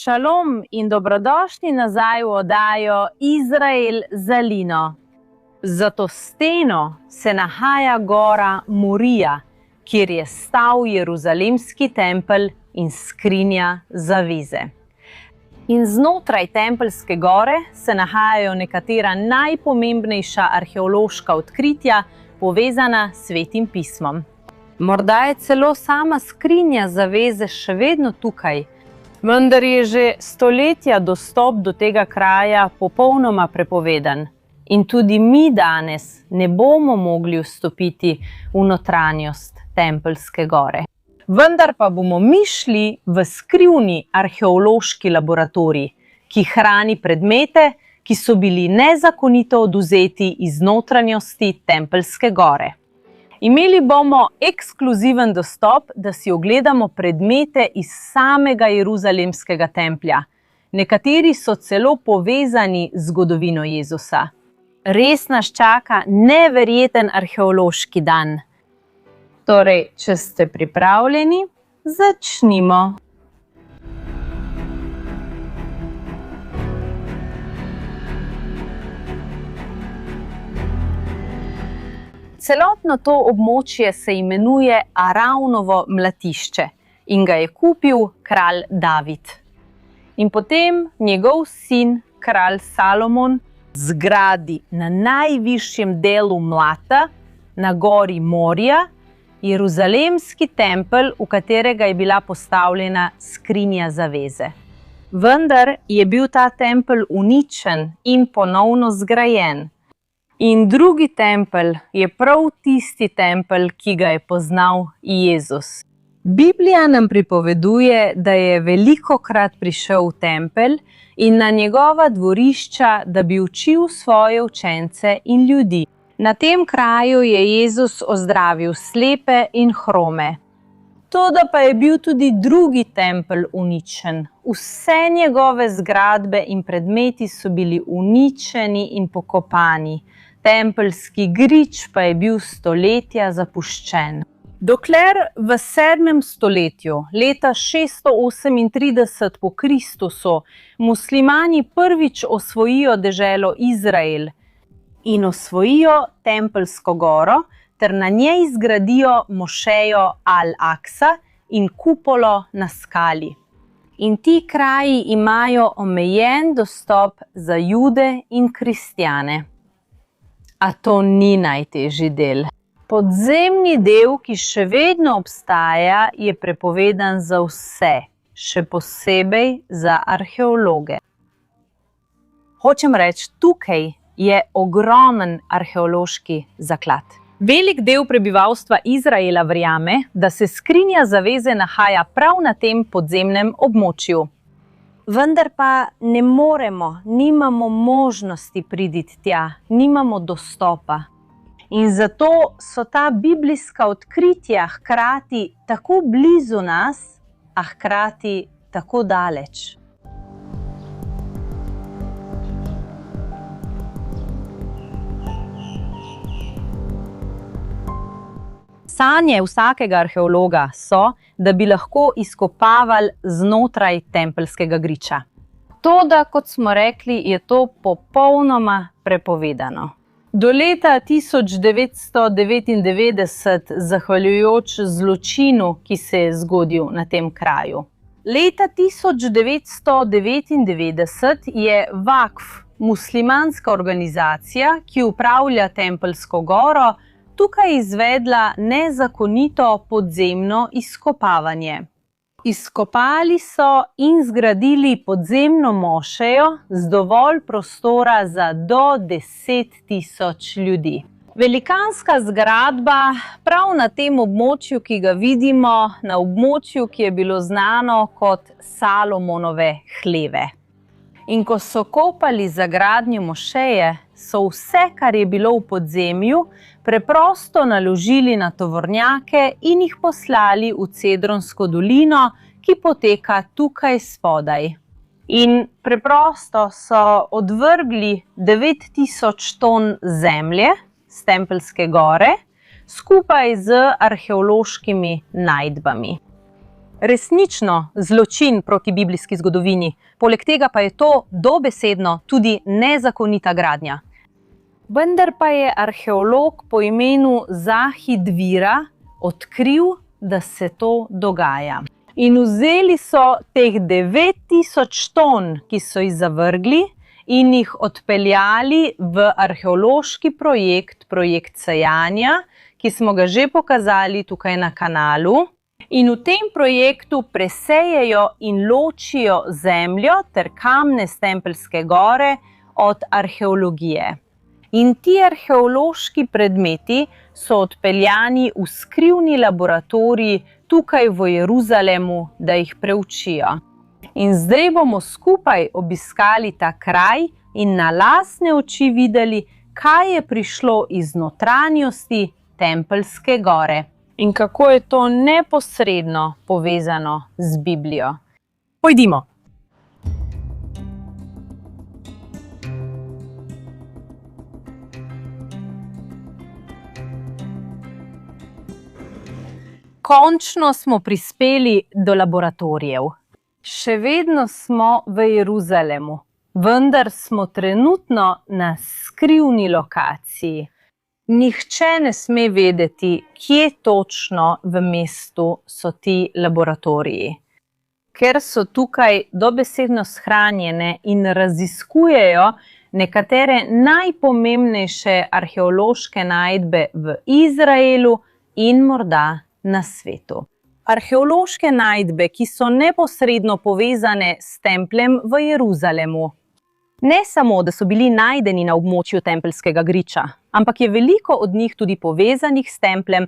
Šalom in dobrodošli nazaj v oddajo Izrael za Lino. Za to steno se nahaja gora Morija, kjer je stal Jeruzalemski tempelj in skrinja zaveze. In znotraj Tempeljske gore se nahajajo nekatera najpomembnejša arheološka odkritja, povezana s Svetim pismom. Morda je celo sama skrinja zaveze še vedno tukaj, vendar je že stoletja dostop do tega kraja popolnoma prepovedan. In tudi mi danes ne bomo mogli vstopiti v notranjost Tempeljske gore. Vendar pa bomo mi šli v skrivni arheološki laboratorij, ki hrani predmete, ki so bili nezakonito odvzeti iz notranjosti Tempeljske gore. Imeli bomo ekskluziven dostop, da si ogledamo predmete iz samega Jeruzalemskega templja. Nekateri so celo povezani z zgodovino Jezusa. Res nas čaka neverjeten arheološki dan. Torej, če ste pripravljeni, začnimo. Celotno to območje se imenuje Aravnovo mlatišče in ga je kupil kralj David. In potem njegov sin, kralj Salomon, zgradi na najvišjem delu mlata, na gori Morija, Jeruzalemski tempelj, v katerega je bila postavljena skrinja zaveze. Vendar je bil ta tempelj uničen in ponovno zgrajen. In drugi tempelj je prav tisti tempelj, ki ga je poznal Jezus. Biblija nam pripoveduje, da je velikokrat prišel v tempelj in na njegova dvorišča, da bi učil svoje učence in ljudi. Na tem kraju je Jezus ozdravil slepe in hrome. Toda pa je bil tudi drugi tempelj uničen. Vse njegove zgradbe in predmeti so bili uničeni in pokopani. Tempeljski grič pa je bil stoletja zapuščen. Dokler v 7. stoletju, leta 638 po Kristusu, muslimani prvič osvojijo deželo Izrael in osvojijo Tempeljsko goro ter na njej zgradijo mošejo Al-Aksa in kupolo na skali. In ti kraji imajo omejen dostop za Jude in kristjane. A to ni najtežji del. Podzemni del, ki še vedno obstaja, je prepovedan za vse, še posebej za arheologe. Hočem reči, tukaj je ogromen arheološki zaklad. Velik del prebivalstva Izraela verjame, da se skrinja zaveze nahaja prav na tem podzemnem območju. Vendar pa ne moremo, nimamo možnosti priti tja, nimamo dostopa. In zato so ta biblijska odkritja hkrati tako blizu nas, a hkrati tako daleč. Sanje vsakega arheologa so, da bi lahko izkopavali znotraj tempeljskega griča. Toda, kot smo rekli, je to popolnoma prepovedano. Do leta 1999, zahvaljujoč zločinu, ki se je zgodil na tem kraju. Leta 1999 je Vakf, muslimanska organizacija, ki upravlja Tempeljsko goro, tukaj izvedla nezakonito podzemno izkopavanje. Izkopali so in zgradili podzemno mošejo z dovolj prostora za do 10.000 ljudi. Velikanska zgradba prav na tem območju, ki ga vidimo, na območju, ki je bilo znano kot Salomonove hleve. In ko so kopali za gradnjo mošeje, so vse, kar je bilo v podzemju, preprosto naložili na tovornjake in jih poslali v Cedronsko dolino, ki poteka tukaj spodaj. In preprosto so odvrgli 9.000 ton zemlje s Tempeljske gore, skupaj z arheološkimi najdbami. resnično zločin proti biblijski zgodovini. Poleg tega pa je to dobesedno tudi nezakonita gradnja. Vendar pa je arheolog po imenu Zahid Vira odkril, da se to dogaja. In vzeli so teh 9000 ton, ki so jih zavrgli, in jih odpeljali v arheološki projekt Sejanja, ki smo ga že pokazali tukaj na kanalu. In v tem projektu presejejo in ločijo zemljo ter kamne s Tempeljske gore od arheologije. In ti arheološki predmeti so odpeljani v skrivni laboratorij tukaj v Jeruzalemu, da jih preučijo. In zdaj bomo skupaj obiskali ta kraj in na lastne oči videli, kaj je prišlo iz notranjosti Tempeljske gore in kako je to neposredno povezano z Biblijo. Pojdimo! Končno smo prispeli do laboratorijev. Še vedno smo v Jeruzalemu, vendar smo trenutno na skrivni lokaciji. Nihče ne sme vedeti, kje točno v mestu so ti laboratoriji. Ker so tukaj dobesedno shranjene in raziskujejo nekatere najpomembnejše arheološke najdbe v Izraelu in morda na svetu. Arheološke najdbe, ki so neposredno povezane s templjem v Jeruzalemu. Ne samo, da so bili najdeni na območju Tempeljskega griča, ampak je veliko od njih tudi povezanih s templjem,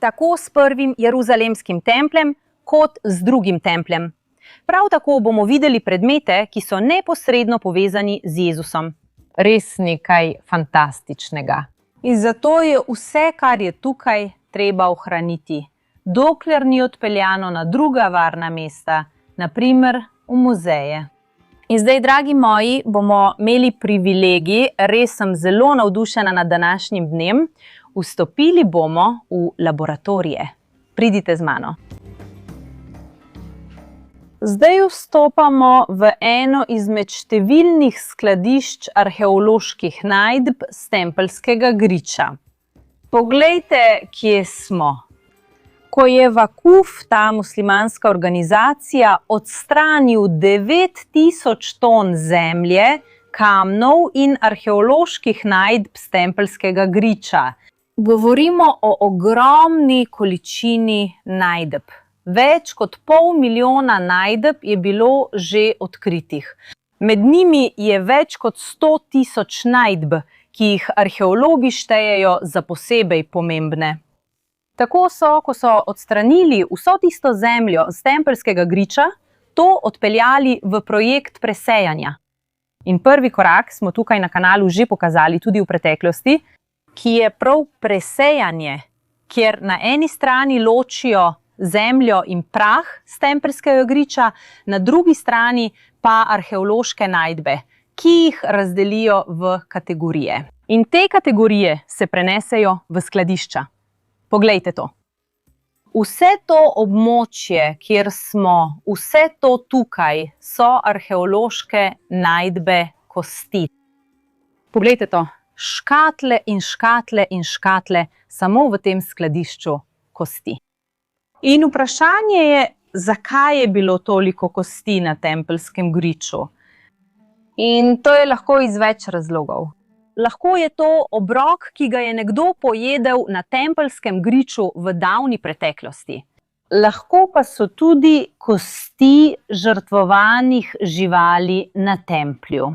tako s prvim jeruzalemskim templjem, kot z drugim templjem. Prav tako bomo videli predmete, ki so neposredno povezani z Jezusom. Res nekaj fantastičnega. In zato je vse, kar je tukaj, treba ohraniti, dokler ni odpeljano na druga varna mesta, na primer v muzeje. In zdaj, dragi moji, bomo imeli privilegij, res sem zelo navdušena nad današnjim dnem, vstopili bomo v laboratorije. Pridite z mano. Zdaj vstopamo v eno izmed številnih skladišč arheoloških najdb s Tempeljskega griča. Poglejte, kje smo. Ko je Vakuf, ta muslimanska organizacija, odstranil 9000 ton zemlje, kamnov in arheoloških najdb s Tempeljskega griča. Govorimo o ogromni količini najdb. Več kot 500 000 najdb je bilo že odkritih. Med njimi je več kot 100 000 najdb, ki jih arheologi štejejo za posebej pomembne. Tako so, ko so odstranili vso tisto zemljo z Tempeljskega griča, to odpeljali v projekt presejanja. In prvi korak smo tukaj na kanalu že pokazali tudi v preteklosti, ki je prav presejanje, kjer na eni strani ločijo zemljo in prah z Tempeljskega griča, na drugi strani pa arheološke najdbe, ki jih razdelijo v kategorije. In te kategorije se prenesejo v skladišča. Poglejte to. Vse to območje, kjer smo, vse to tukaj so arheološke najdbe kosti. Poglejte to. Škatle in škatle in škatle samo v tem skladišču kosti. In vprašanje je, zakaj je bilo toliko kosti na Tempeljskem griču? In to je lahko iz več razlogov. Lahko je to obrok, ki ga je nekdo pojedel na Tempeljskem griču v davni preteklosti. Lahko pa so tudi kosti žrtvovanih živali na templju.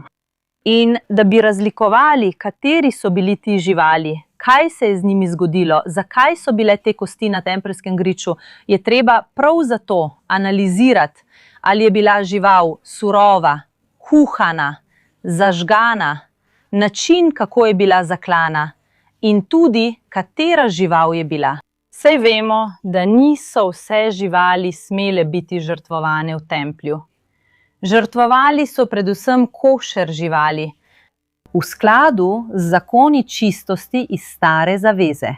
In da bi razlikovali, kateri so bili ti živali, kaj se je z njimi zgodilo, zakaj so bile te kosti na Tempeljskem griču, je treba prav zato analizirati, ali je bila žival surova, kuhana, zažgana, način, kako je bila zaklana in tudi, katera žival je bila. Saj vemo, da niso vse živali smele biti žrtvovane v templju. Žrtvovali so predvsem košer živali, v skladu z zakoni čistosti iz Stare zaveze.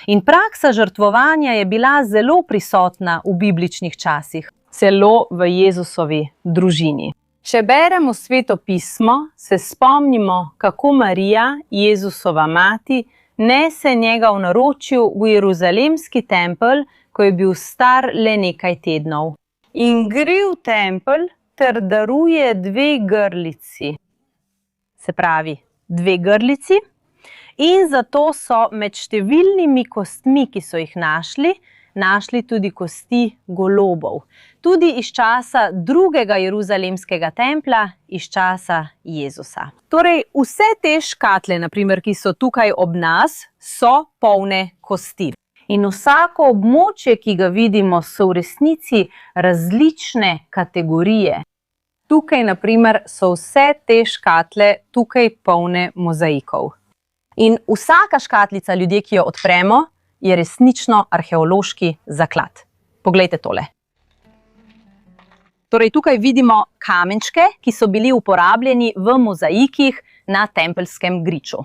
In praksa žrtvovanja je bila zelo prisotna v bibličnih časih, celo v Jezusovi družini. Če beremo Sveto pismo, se spomnimo, kako Marija, Jezusova mati, nese njega v naročju v Jeruzalemski tempelj, ko je bil star le nekaj tednov. In gre v tempelj ter daruje 2 grlici. Se pravi, 2 grlici. In zato so med številnimi kostmi, ki so jih našli tudi kosti golobov. Tudi iz časa drugega Jeruzalemskega templja, iz časa Jezusa. Torej, vse te škatle, naprimer, ki so tukaj ob nas, so polne kosti. In vsako območje, ki ga vidimo, so v resnici različne kategorije. Tukaj, naprimer, so vse te škatle tukaj polne mozaikov. In vsaka škatlica, ljudje, ki jo odpremo, je resnično arheološki zaklad. Poglejte tole. Torej, tukaj vidimo kamenčke, ki so bili uporabljeni v mozaikih na tempeljskem griču.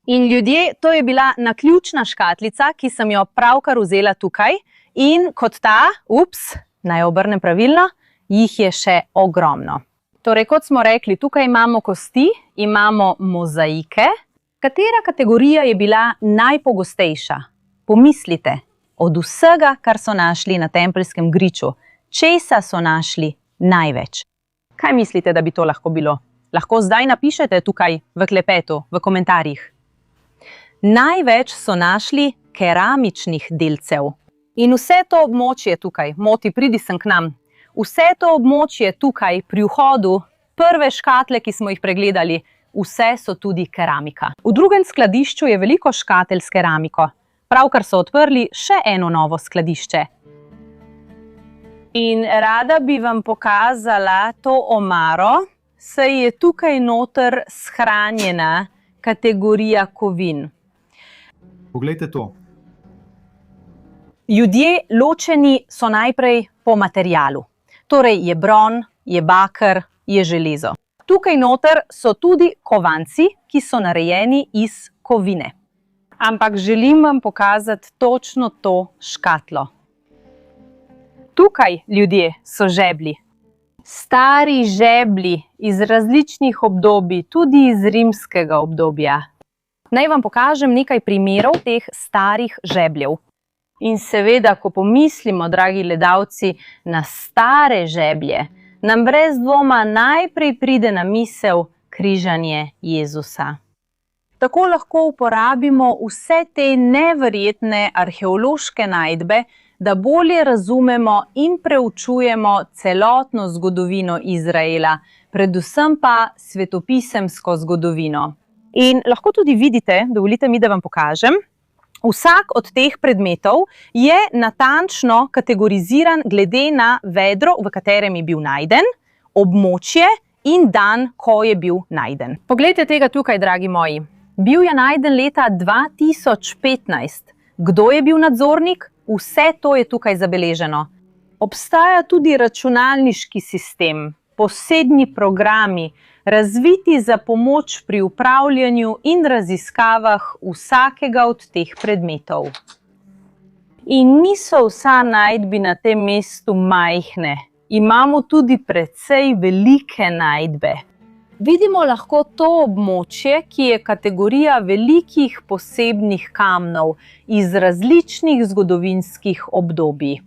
In ljudje, to je bila naključna škatlica, ki sem jo pravkar vzela tukaj. In kot ta, naj obrnem pravilno, jih je še ogromno. Torej, kot smo rekli, tukaj imamo kosti, imamo mozaike. Katera kategorija je bila najpogostejša? Pomislite, od vsega, kar so našli na tempeljskem griču, česa so našli največ? Kaj mislite, da bi to lahko bilo? Lahko zdaj napišete tukaj v klepetu, v komentarjih. Največ so našli keramičnih delcev. In vse to območje tukaj, Moti, pridi sem k nam, vse to območje tukaj pri vhodu, prve škatle, ki smo jih pregledali, vse so tudi keramika. V drugem skladišču je veliko škatelj s keramiko. Pravkar so odprli še eno novo skladišče. In rada bi vam pokazala to omaro, saj je tukaj noter shranjena kategorija kovin. Poglejte to. Ljudje ločeni so najprej po materialu. Torej je bron, je baker, je železo. Tukaj noter so tudi kovanci, ki so narejeni iz kovine. Ampak želim vam pokazati točno to škatlo. Tukaj, ljudje, so žeblji. Stari žeblji iz različnih obdobij, tudi iz rimskega obdobja. Naj vam pokažem nekaj primerov teh starih žebljev. In seveda, ko pomislimo, dragi gledalci, na stare žeblje, nam brez dvoma najprej pride na misel križanje Jezusa. Tako lahko uporabimo vse te neverjetne arheološke najdbe, da bolje razumemo in preučujemo celotno zgodovino Izraela, predvsem pa svetopisemsko zgodovino. In lahko tudi vidite, dovolite mi, da vam pokažem, vsak od teh predmetov je natančno kategoriziran glede na vedro, v katerem je bil najden, območje in dan, ko je bil najden. Poglejte tega tukaj, dragi moji. Bil je najden leta 2015. Kdo je bil nadzornik? Vse to je tukaj zabeleženo. Obstaja tudi računalniški sistem, posebni programi, razviti za pomoč pri upravljanju in raziskavah vsakega od teh predmetov. In niso vsa najdbi na tem mestu majhne. Imamo tudi precej velike najdbe. Vidimo lahko to območje, ki je kategorija velikih posebnih kamnov iz različnih zgodovinskih obdobij.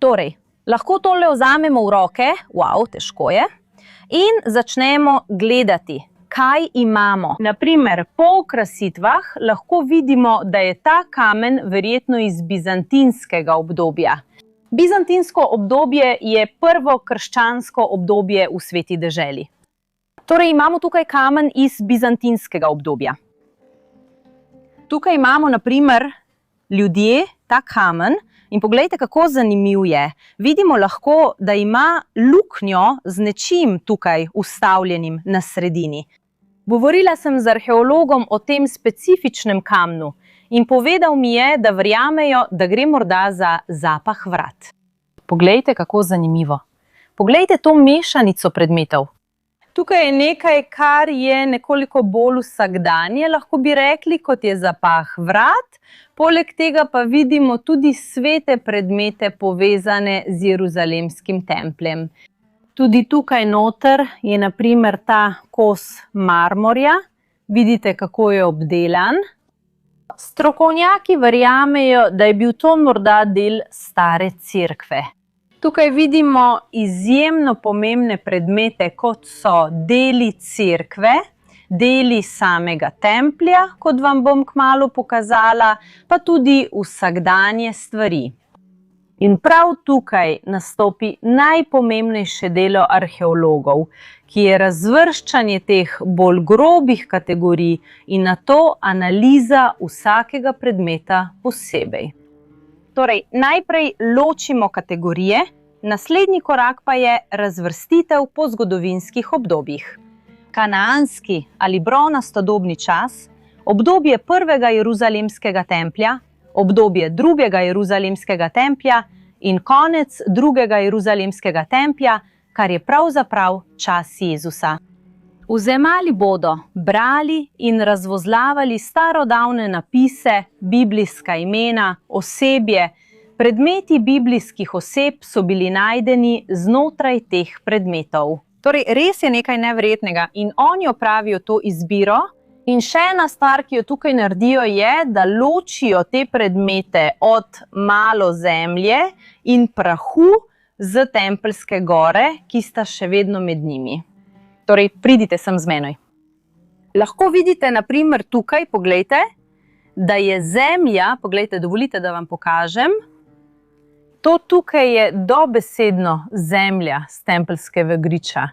Torej, lahko tole vzamemo v roke, težko je, in začnemo gledati, kaj imamo. Naprimer, po okrasitvah lahko vidimo, da je ta kamen verjetno iz bizantinskega obdobja. Bizantinsko obdobje je prvo krščansko obdobje v Sveti deželi. Torej imamo tukaj kamen iz bizantinskega obdobja. Tukaj imamo, naprimer, ljudje, ta kamen, in poglejte, kako zanimiv je. Vidimo lahko, da ima luknjo z nečim tukaj vstavljenim na sredini. Govorila sem z arheologom o tem specifičnem kamnu in povedal mi je, da verjamejo, da gre morda za zapah vrat. Poglejte, kako zanimivo. Poglejte to mešanico predmetov. Tukaj je nekaj, kar je nekoliko bolj vsakdanje, lahko bi rekli, kot je zapah vrat. Poleg tega pa vidimo tudi svete predmete povezane z Jeruzalemskim templjem. Tudi tukaj noter je na primer ta kos marmorja. Vidite, kako je obdelan. Strokovnjaki verjamejo, da je bil to morda del stare cerkve. Tukaj vidimo izjemno pomembne predmete, kot so deli cerkve, deli samega templja, kot vam bom kmalu pokazala, pa tudi vsakdanje stvari. In prav tukaj nastopi najpomembnejše delo arheologov, ki je razvrščanje teh bolj grobih kategorij in nato analiza vsakega predmeta posebej. Torej, najprej ločimo kategorije, naslednji korak pa je razvrstitev po zgodovinskih obdobjih. Kanaanski ali bronastodobni čas, obdobje prvega Jeruzalemskega templja, obdobje drugega Jeruzalemskega templja in konec drugega Jeruzalemskega templja, kar je pravzaprav čas Jezusa. Vzemali bodo, brali in razvozlavali starodavne napise, biblijska imena, osebje. Predmeti biblijskih oseb so bili najdeni znotraj teh predmetov. Torej, res je nekaj neverjetnega in oni opravijo to izbiro. In še ena stvar, ki jo tukaj naredijo, je, da ločijo te predmete od malo zemlje in prahu z Tempeljske gore, ki sta še vedno med njimi. Torej, pridite sem z menoj. Lahko vidite, na primer, tukaj, poglejte, da je zemlja, poglejte, dovolite, da vam pokažem, to tukaj je dobesedno zemlja s Tempeljskega griča.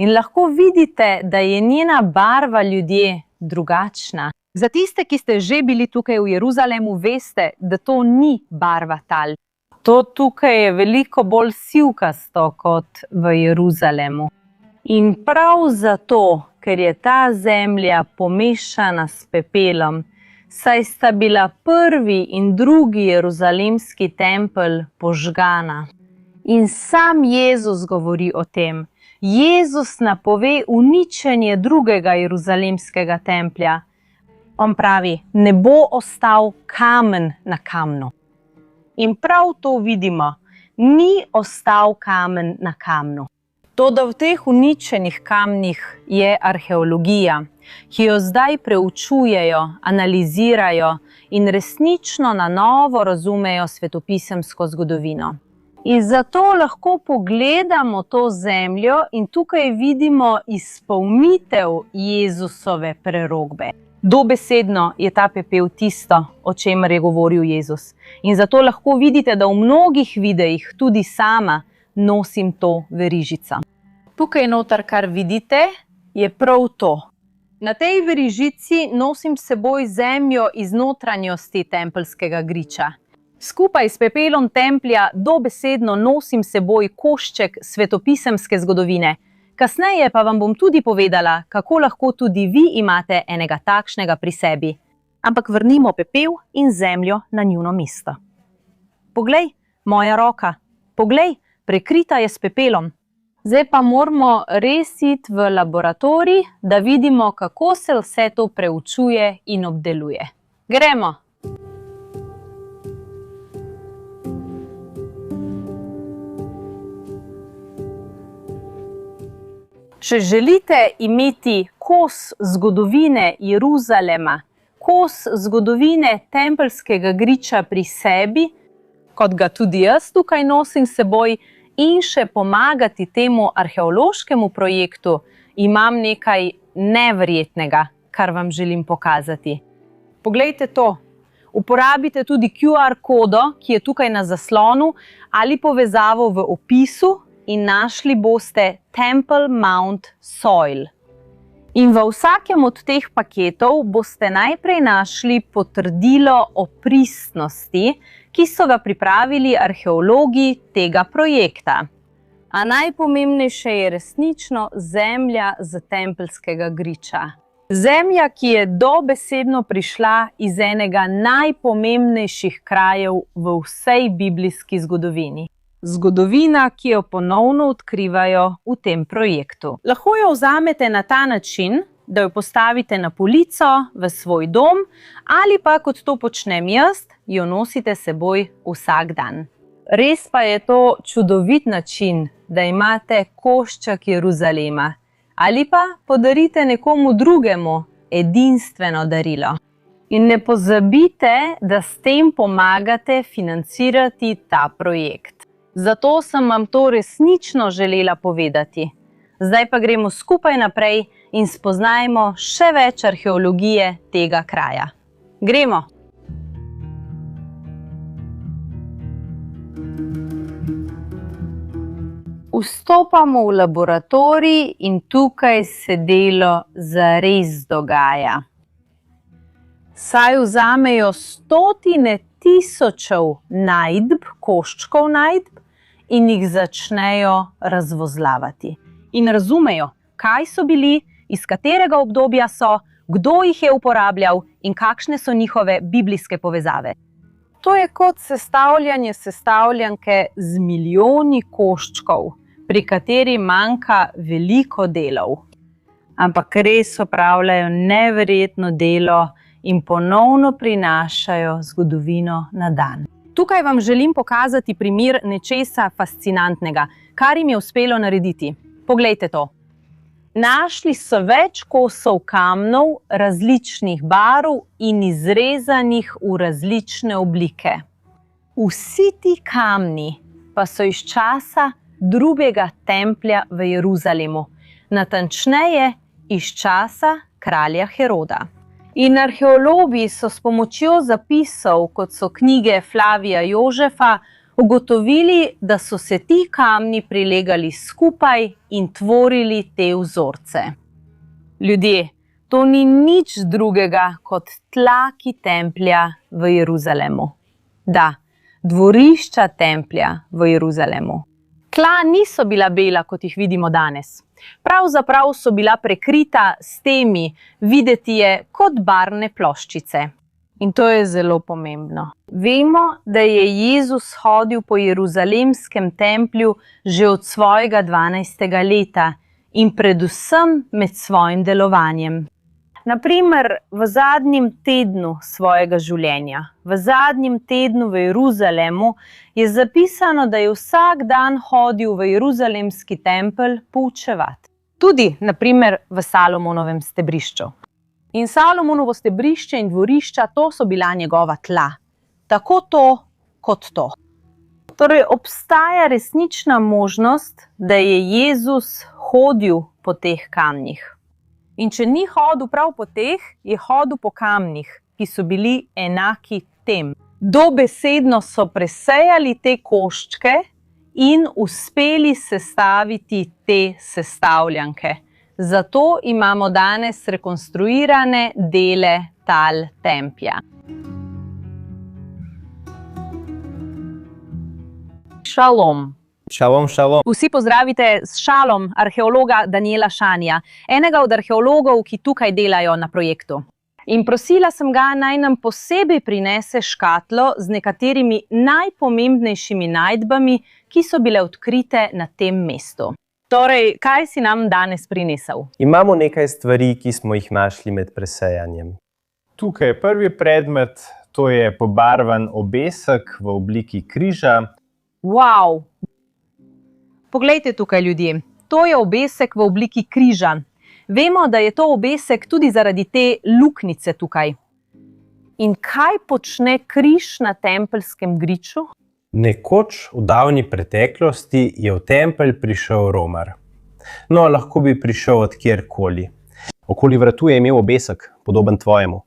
In lahko vidite, da je njena barva, ljudje, drugačna. Za tiste, ki ste že bili tukaj v Jeruzalemu, veste, da to ni barva tal. To tukaj je veliko bolj sivkasto kot v Jeruzalemu. In prav zato, ker je ta zemlja pomešana s pepelom, saj sta bila prvi in drugi Jeruzalemski tempelj požgana. In sam Jezus govori o tem. Jezus napove uničenje drugega Jeruzalemskega templja. On pravi, ne bo ostal kamen na kamnu. In prav to vidimo, ni ostal kamen na kamnu. Toda v teh uničenih kamnih je arheologija, ki jo zdaj preučujejo, analizirajo in resnično na novo razumejo svetopisemsko zgodovino. In zato lahko pogledamo to zemljo in tukaj vidimo izpolnitev Jezusove prerokbe. Dobesedno je ta pepel tisto, o čemer je govoril Jezus. In zato lahko vidite, da v mnogih videih tudi sama nosim to verižico. Tukaj noter, kar vidite, je prav to. Na tej verižici nosim s seboj zemljo iz notranjosti Tempeljskega griča. Skupaj s pepelom templja dobesedno nosim s seboj košček svetopisemske zgodovine. Kasneje pa vam bom tudi povedala, kako lahko tudi vi imate enega takšnega pri sebi. Ampak vrnimo pepel in zemljo na njuno mesto. Poglej, moja roka. Poglej, prekrita je s pepelom. Zdaj pa moramo res iti v laboratorij, da vidimo, kako se vse to preučuje in obdeluje. Gremo! Če želite imeti kos zgodovine Jeruzalema, kos zgodovine Tempeljskega griča pri sebi, kot ga tudi jaz tukaj nosim s seboj, in še pomagati temu arheološkemu projektu, imam nekaj neverjetnega, kar vam želim pokazati. Poglejte to. Uporabite tudi QR kodo, ki je tukaj na zaslonu, ali povezavo v opisu in našli boste Temple Mount Soil. In v vsakem od teh paketov boste najprej našli potrdilo o pristnosti, ki so ga pripravili arheologi tega projekta. A najpomembnejše je resnično zemlja z Tempeljskega griča. Zemlja, ki je dobesedno prišla iz enega najpomembnejših krajev v vsej biblijski zgodovini. Zgodovina, ki jo ponovno odkrivajo v tem projektu. Lahko jo vzamete na ta način, da jo postavite na polico v svoj dom, ali pa, kot to počnem jaz, jo nosite s seboj vsak dan. Res pa je to čudovit način, da imate košček Jeruzalema, ali pa podarite nekomu drugemu edinstveno darilo. In ne pozabite, da s tem pomagate financirati ta projekt. Zato sem vam to resnično želela povedati. Zdaj pa gremo skupaj naprej in spoznajmo še več arheologije tega kraja. Gremo! Vstopamo v laboratorij in tukaj se delo zares dogaja. Saj vzamejo stotine tisočev najdb, koščkov najdb in jih začnejo razvozlavati. In razumejo, kaj so bili, iz katerega obdobja so, kdo jih je uporabljal in kakšne so njihove biblijske povezave. To je kot sestavljanje sestavljanke z milijoni koščkov, pri kateri manjka veliko delov. Ampak res opravljajo neverjetno delo in ponovno prinašajo zgodovino na dan. Tukaj vam želim pokazati primer nečesa fascinantnega, kar jim je uspelo narediti. Poglejte to. Našli so več kosov kamnov različnih barv in izrezanih v različne oblike. Vsi ti kamni pa so iz časa drugega templja v Jeruzalemu, natančneje iz časa kralja Heroda. In arheologi so s pomočjo zapisov, kot so knjige Flavija Jožefa, ugotovili, da so se ti kamni prilegali skupaj in tvorili te vzorce. Ljudje, to ni nič drugega kot tlaki templja v Jeruzalemu. Da, dvorišča templja v Jeruzalemu. Tla niso bila bela, kot jih vidimo danes. Pravzaprav so bila prekrita s temi, videti je kot barvne ploščice. In to je zelo pomembno. Vemo, da je Jezus hodil po jeruzalemskem templju že od svojega 12. leta in predvsem med svojim delovanjem. Naprimer, v zadnjem tednu svojega življenja, v zadnjem tednu v Jeruzalemu, je zapisano, da je vsak dan hodil v jeruzalemski tempelj poučevati. Tudi, naprimer, v Salomonovem stebrišču. In Salomonovo stebrišče in dvorišča, to so bila njegova tla. Tako to, kot to. Torej, obstaja resnična možnost, da je Jezus hodil po teh kamnih. In če ni hodil prav po teh, je hodil po kamnih, ki so bili enaki tem. Dobesedno so presejali te koščke in uspeli sestaviti te sestavljanke. Zato imamo danes rekonstruirane dele tal templja. Šalom. Šalom, šalom. Vsi pozdravite s šalom arheologa Daniela Šanja, enega od arheologov, ki tukaj delajo na projektu. In prosila sem ga, naj nam posebej prinese škatlo z nekaterimi najpomembnejšimi najdbami, ki so bile odkrite na tem mestu. Torej, kaj si nam danes prinesel? Imamo nekaj stvari, ki smo jih našli med presejanjem. Tukaj je prvi predmet, to je pobarvan obesek v obliki križa. Wow! Poglejte tukaj, ljudje. To je obesek v obliki križa. Vemo, da je to obesek tudi zaradi te luknjice tukaj. In kaj počne križ na tempeljskem griču? Nekoč v davni preteklosti je v tempelj prišel romar. No, lahko bi prišel od kjerkoli. Okoli vratu je imel obesek, podoben tvojemu.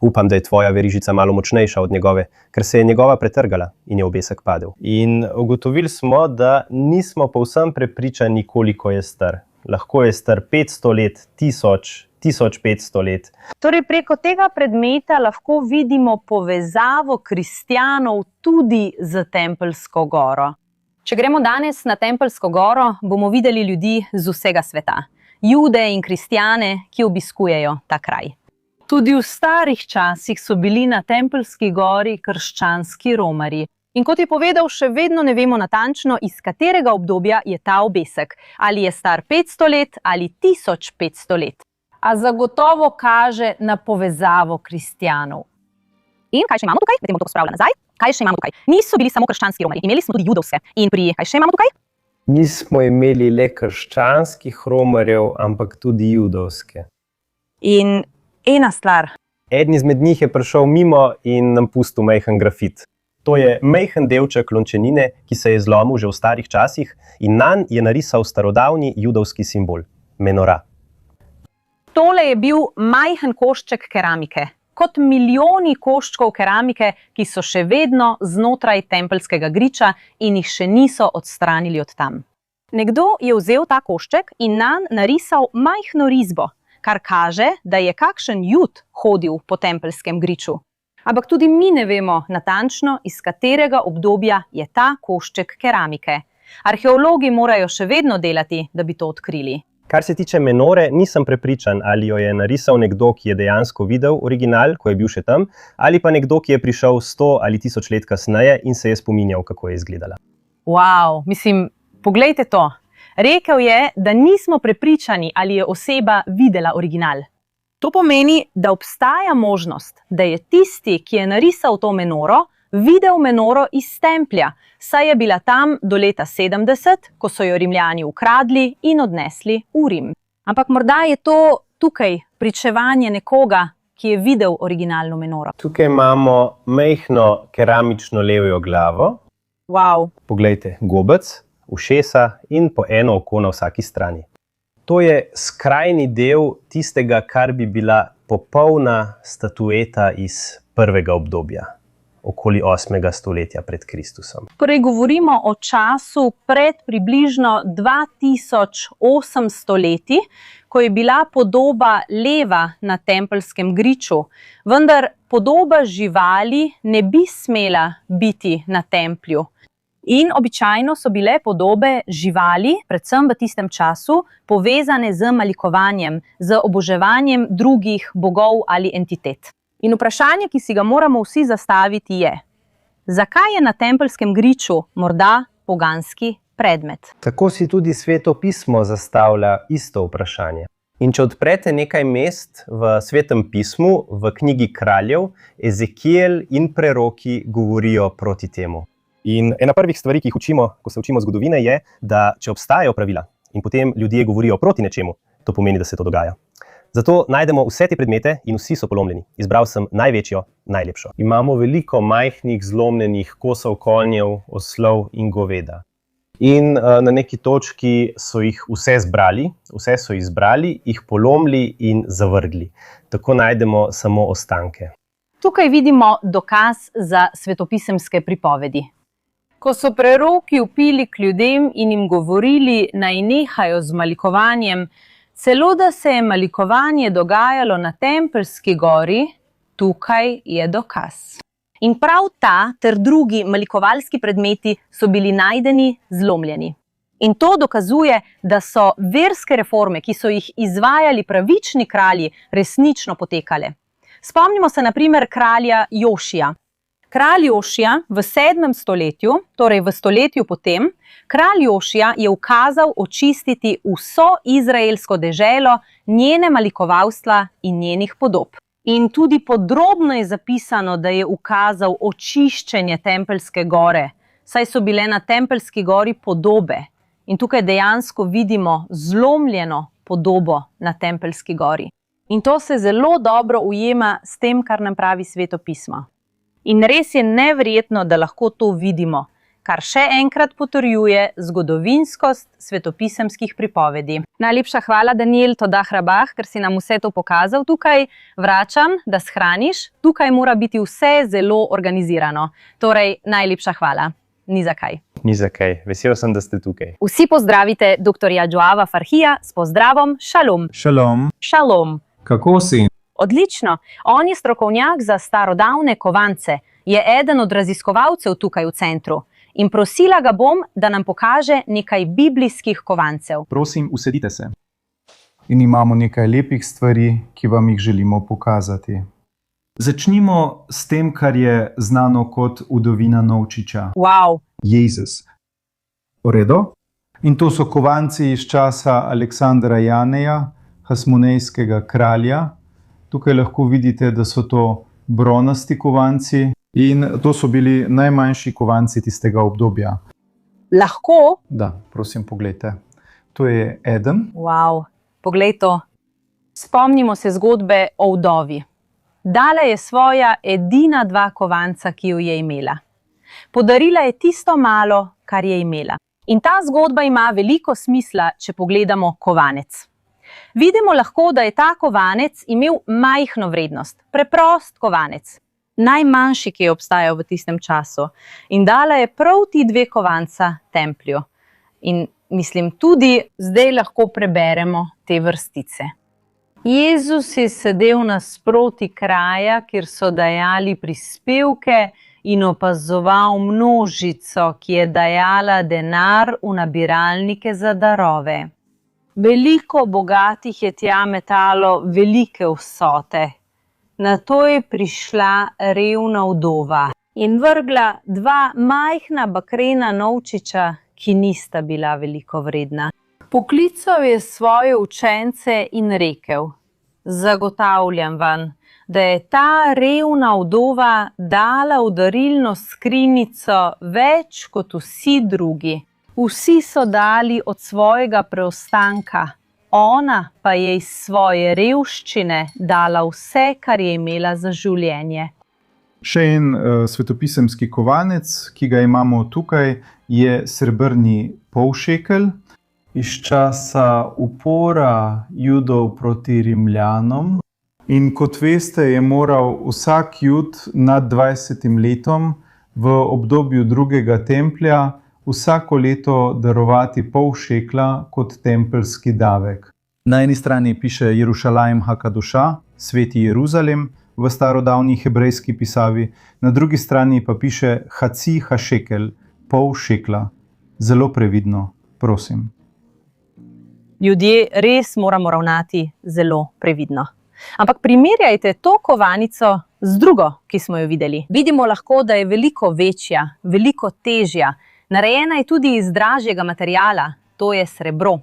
Upam, da je tvoja verižica malo močnejša od njegove, ker se je njegova pretrgala in je obesek padel. In ugotovili smo, da nismo povsem prepričani, koliko je star. Lahko je star 500 let, 1500 let. Torej, preko tega predmeta lahko vidimo povezavo kristjanov tudi z Tempeljsko goro. Če gremo danes na Tempeljsko goro, bomo videli ljudi z vsega sveta. Jude in kristjane, ki obiskujejo ta kraj. Tudi v starih časih so bili na Tempeljski gori krščanski romarji. In kot je povedal, še vedno ne vemo natančno, iz katerega obdobja je ta obesek. Ali je star 500 let ali 1500 let. A zagotovo kaže na povezavo kristjanov. In kaj še imamo tukaj? Potem bom to pospravila nazaj. Kaj še imamo tukaj? Niso bili samo krščanski romarji, imeli smo tudi judovske. In kaj še imamo tukaj? Nismo imeli le krščanskih romarjev, ampak tudi judovske. In ena stvar. Eden izmed njih je prišel mimo in nam pustil majhen grafit. To je majhen delček lončenine, ki se je zlomil že v starih časih in nanj je narisal starodavni judovski simbol – menora. Tole je bil majhen košček keramike, kot milijoni koščkov keramike, ki so še vedno znotraj tempeljskega griča in jih še niso odstranili od tam. Nekdo je vzel ta košček in nanj narisal majhno risbo, kar kaže, da je kakšen Jud hodil po tempeljskem griču. Ampak tudi mi ne vemo natančno, iz katerega obdobja je ta košček keramike. Arheologi morajo še vedno delati, da bi to odkrili. Kar se tiče menore, nisem prepričan, ali jo je narisal nekdo, ki je dejansko videl original, ko je bil še tam, ali pa nekdo, ki je prišel 100 ali 1000 let kasneje in se je spominjal, kako je izgledala. Wow, poglejte to. Rekel je, da nismo prepričani, ali je oseba videla original. To pomeni, da obstaja možnost, da je tisti, ki je narisal to menoro, videl menoro iz templja, saj je bila tam do leta 70, ko so jo Rimljani ukradli in odnesli v Rim. Ampak morda je to tukaj pričevanje nekoga, ki je videl originalno menoro. Tukaj imamo majhno keramično levjo glavo. Wow. Poglejte, gobec, ušesa in po eno oko na vsaki strani. To je skrajni del tistega, kar bi bila popolna statueta iz prvega obdobja, okoli 8. stoletja pred Kristusom. Torej govorimo o času pred približno 2800 leti, ko je bila podoba leva na tempeljskem griču, vendar podoba živali ne bi smela biti na templju. In običajno so bile podobe živali, predvsem v tistem času, povezane z malikovanjem, z oboževanjem drugih bogov ali entitet. In vprašanje, ki si ga moramo vsi zastaviti je, zakaj je na tempeljskem griču morda poganski predmet? Tako si tudi Sveto pismo zastavlja isto vprašanje. In če odprete nekaj mest v Svetem pismu, v knjigi Kraljev, Ezekiel in preroki govorijo proti temu. In ena prvih stvari, ki jih učimo, ko se učimo zgodovine, je, da če obstajajo pravila in potem ljudje govorijo proti nečemu, to pomeni, da se to dogaja. Zato najdemo vse te predmete in vsi so polomljeni. Izbral sem največjo, najlepšo. Imamo veliko majhnih zlomljenih kosov konjev, oslov in goveda. In na neki točki so jih vse zbrali, vse so izbrali, jih polomili in zavrgli. Tako najdemo samo ostanke. Tukaj vidimo dokaz za svetopisemske pripovedi. Ko so preroki vpili k ljudem in jim govorili, naj nehajo z malikovanjem, celo da se je malikovanje dogajalo na Tempeljski gori, tukaj je dokaz. In prav ta ter drugi malikovalski predmeti so bili najdeni zlomljeni. In to dokazuje, da so verske reforme, ki so jih izvajali pravični kralji, resnično potekale. Spomnimo se na primer kralja Jošija. Kralj Jošija v 7. stoletju, torej v stoletju potem, kralj Jošija je ukazal očistiti vso izraelsko deželo, njene malikovalstva in njenih podob. In tudi podrobno je zapisano, da je ukazal očiščenje Tempeljske gore, saj so bile na Tempeljski gori podobe. In tukaj dejansko vidimo zlomljeno podobo na Tempeljski gori. In to se zelo dobro ujema s tem, kar nam pravi Sveto pismo. In res je neverjetno, da lahko to vidimo, kar še enkrat potrjuje zgodovinskost svetopisemskih pripovedi. Najlepša hvala, Daniel Todah Rabah, ker si nam vse to pokazal tukaj. Vračam, da shraniš. Tukaj mora biti vse zelo organizirano. Torej, najlepša hvala. Ni zakaj. Ni zakaj. Vesel sem, da ste tukaj. Vsi pozdravite dr. Joava Farhija s pozdravom Šalom. Šalom. Šalom. Kako si? Odlično. On je strokovnjak za starodavne kovance. Je eden od raziskovalcev tukaj v centru. In prosila ga bom, da nam pokaže nekaj biblijskih kovancev. Prosim, usedite se. In imamo nekaj lepih stvari, ki vam jih želimo pokazati. Začnimo s tem, kar je znano kot udovina Novčiča. Wow. Jezus. V redu? In to so kovanci iz časa Aleksandra Janeja, hasmonejskega kralja. Tukaj lahko vidite, da so to bronasti kovanci in to so bili najmanjši kovanci tistega obdobja. Lahko? Da, prosim, poglejte. To je eden. Wow. Poglej to. Spomnimo se zgodbe o vdovi. Dala je svoja edina 2 kovanca, ki jo je imela. Podarila je tisto malo, kar je imela. In ta zgodba ima veliko smisla, če pogledamo kovanec. Vidimo lahko, da je ta kovanec imel majhno vrednost, preprost kovanec, najmanjši, ki je obstajal v tistem času. In dala je prav ti 2 kovanca templju. In mislim, tudi zdaj lahko preberemo te vrstice. Jezus je sedel nasproti kraja, kjer so dajali prispevke in opazoval množico, ki je dajala denar v nabiralnike za darove. Veliko bogatih je tja metalo velike vsote. Nato je prišla revna vdova in vrgla 2 majhna bakrena novčiča, ki nista bila veliko vredna. Poklical je svoje učence in rekel: zagotavljam vam, da je ta revna vdova dala v darilno skrinjico več kot vsi drugi. Vsi so dali od svojega preostanka, ona pa je iz svoje revščine dala vse, kar je imela za življenje. Še en svetopisemski kovanec, ki ga imamo tukaj, je srebrni polšekelj iz časa upora Judov proti Rimljanom. In kot veste, je moral vsak Jud nad 20 letom v obdobju drugega templja vsako leto darovati polšekla kot tempeljski davek. Na eni strani piše Jerušalajm Hakadoša, sveti Jeruzalem, v starodavni hebrejski pisavi, na drugi strani pa piše Haci Hašekel, pol šekla. Zelo previdno, prosim. Ljudje res moramo ravnati zelo previdno. Ampak primerjajte to kovanico z drugo, ki smo jo videli. Vidimo lahko, da je veliko večja, veliko težja. Narejena je tudi iz dražjega materiala, to je srebro.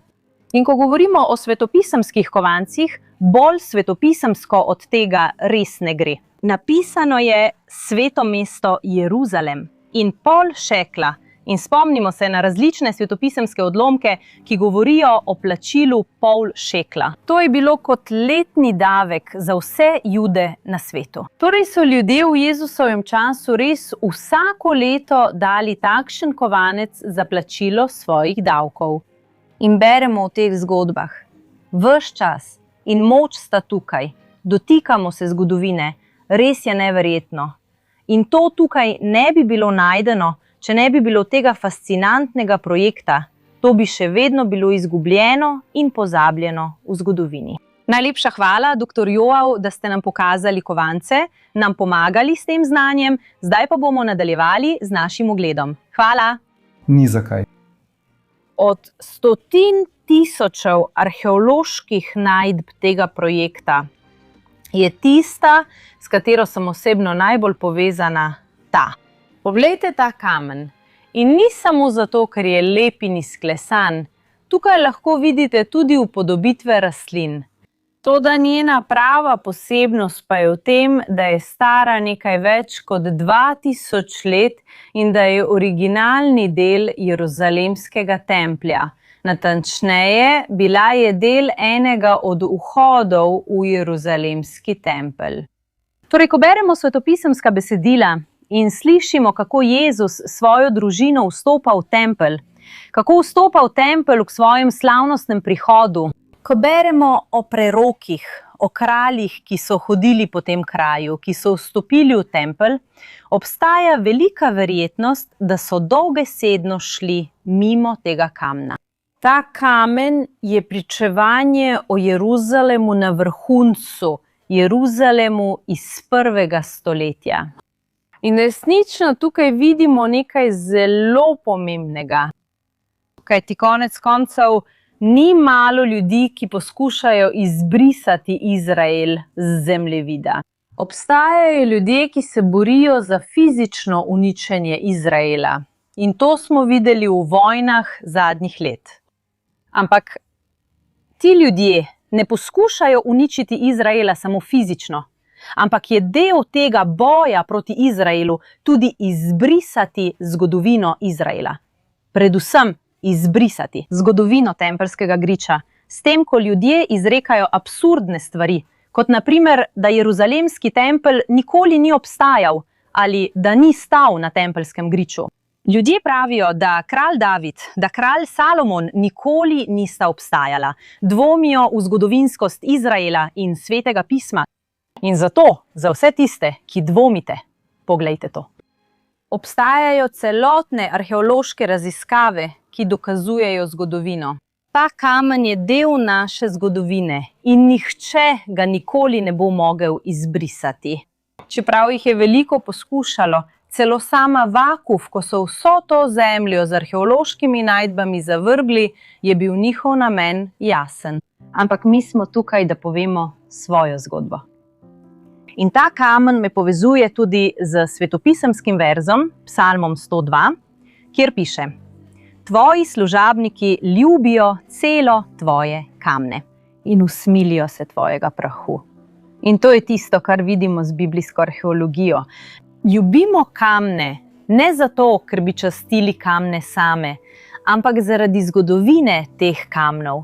In ko govorimo o svetopisemskih kovancih, bolj svetopisemsko od tega res ne gre. Napisano je sveto mesto Jeruzalem in pol šekla. In spomnimo se na različne svetopisemske odlomke, ki govorijo o plačilu pol šekla. To je bilo kot letni davek za vse Jude na svetu. Torej so ljudje v Jezusovem času res vsako leto dali takšen kovanec za plačilo svojih davkov. In beremo v teh zgodbah. Ves čas in moč sta tukaj, dotikamo se zgodovine, res je neverjetno. In to tukaj ne bi bilo najdeno, če ne bi bilo tega fascinantnega projekta. To bi še vedno bilo izgubljeno in pozabljeno v zgodovini. Najlepša hvala, dr. Joao, da ste nam pokazali kovance, nam pomagali s tem znanjem, zdaj pa bomo nadaljevali z našim ogledom. Hvala! Ni zakaj. Od 100 tisočev arheoloških najdb tega projekta je tista, s katero sem osebno najbolj povezana, ta. Poglejte ta kamen. In ni samo zato, ker je lep in izklesan. Tukaj lahko vidite tudi upodobitve rastlin. Toda njena prava posebnost pa je v tem, da je stara nekaj več kot 2000 let in da je originalni del Jeruzalemskega templja. Natančneje, bila je del enega od vhodov v Jeruzalemski tempelj. Torej, ko beremo svetopisemska besedila in slišimo, kako Jezus svojo družino vstopa v tempelj, kako vstopa v tempelj k svojem slavnostnem prihodu, ko beremo o prerokih, o kraljih, ki so hodili po tem kraju, ki so vstopili v tempelj, obstaja velika verjetnost, da so dolgosedno šli mimo tega kamna. Ta kamen je pričevanje o Jeruzalemu na vrhuncu, Jeruzalemu iz 1. stoletja. In resnično tukaj vidimo nekaj zelo pomembnega. Kajti konec koncev ni malo ljudi, ki poskušajo izbrisati Izrael z zemljevida. Obstajajo ljudje, ki se borijo za fizično uničenje Izraela. In to smo videli v vojnah zadnjih let. Ampak ti ljudje ne poskušajo uničiti Izraela samo fizično, ampak je del tega boja proti Izraelu tudi izbrisati zgodovino Izraela. Predvsem izbrisati zgodovino tempeljskega griča, s tem, ko ljudje izrekajo absurdne stvari, kot na primer, da Jeruzalemski tempelj nikoli ni obstajal ali da ni stal na tempeljskem griču. Ljudje pravijo, da kralj David, da kralj Salomon nikoli nista obstajala, dvomijo v zgodovinskost Izraela in Svetega pisma. In zato, za vse tiste, ki dvomite, poglejte to. Obstajajo celotne arheološke raziskave, ki dokazujejo zgodovino. Ta kamen je del naše zgodovine in nihče ga nikoli ne bo mogel izbrisati. Čeprav jih je veliko poskušalo, celo sama Vakuf, ko so vso to zemljo z arheološkimi najdbami zavrgli, je bil njihov namen jasen. Ampak mi smo tukaj, da povemo svojo zgodbo. In ta kamen me povezuje tudi z svetopisemskim verzom, Psalmom 102, kjer piše: Tvoji služabniki ljubijo celo tvoje kamne in usmilijo se tvojega prahu. In to je tisto, kar vidimo z biblijsko arheologijo. Ljubimo kamne ne zato, ker bi častili kamne same, ampak zaradi zgodovine teh kamnov.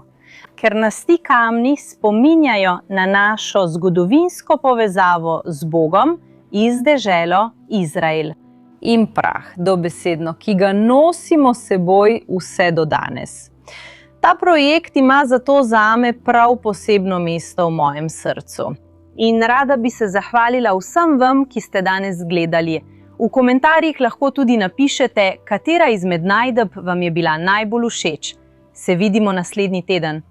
Ker nas ti kamni spominjajo na našo zgodovinsko povezavo z Bogom iz deželo Izrael. In prah, dobesedno, ki ga nosimo s seboj vse do danes. Ta projekt ima zato zame prav posebno mesto v mojem srcu. In rada bi se zahvalila vsem vam, ki ste danes gledali. V komentarjih lahko tudi napišete, katera izmed najdeb vam je bila najbolj všeč. Se vidimo naslednji teden.